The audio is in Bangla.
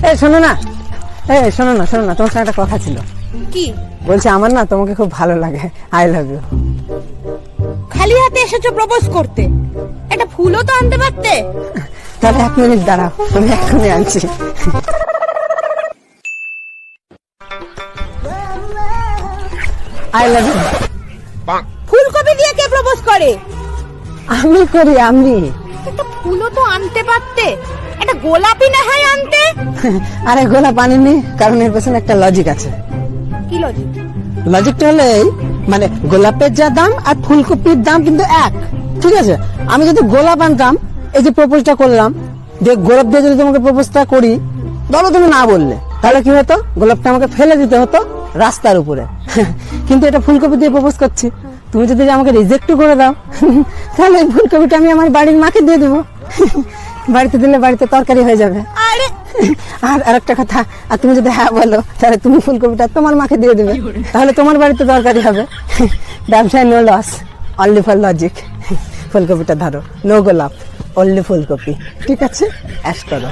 এই শোনো না, শোনো না তোমার সঙ্গে একটা কথা ছিল। কি? বলছি আমার না তোমাকে খুব ভালো লাগে, আই লাভ ইউ। খালি হাতে এসেছো প্রপোজ করতে, একটা ফুলও তো আনতে পারতে। তাহলে 1 মিনিট দাঁড়াও, আমি এখনই আনছি। I love you. ফুলকপি দিয়ে কে প্রপোজ করে? আমি করি, আমি। একটা ফুলও তো আনতে পারতে, একটা গোলাপি না হয় আনতে। আরে গোলাপ আনিনি, কারণ এর পেছনে একটা লজিক আছে। কি লজিক? লজিকটা হলো এই, মানে গোলাপের যা দাম আর ফুলকপির দাম কিন্তু এক, ঠিক আছে? আমি যদি গোলাপ আনতাম, এই যে প্রপোজটা করলাম, যে গোলাপ দিয়ে যদি তোমাকে প্রপোজটা করি, ধরো তুমি না বললে, তাহলে কি হতো? গোলাপটা আমাকে ফেলে দিতে হতো রাস্তার উপরে। কিন্তু এটা ফুলকপি দিয়ে প্রপোজ করছি, তুমি যদি আমাকে রিজেক্ট করে দাও, তাহলে এই ফুলকপিটা আমি আমার বাড়ির মাকে দিয়ে দেবো। বাড়িতে দিলে বাড়িতে তরকারি হয়ে যাবে। আরে আর আরেকটা কথা, আর তুমি যদি হ্যাঁ বলো, তাহলে তুমি ফুলকপিটা তোমার মাকে দিয়ে দেবে, তাহলে তোমার বাড়িতে তরকারি হবে। ব্যবসায় no loss, only for logic. ফুলকপিটা ধরো, নো গোলাপ, অনলি ফুলকপি, ঠিক আছে? অ্যাশ করো।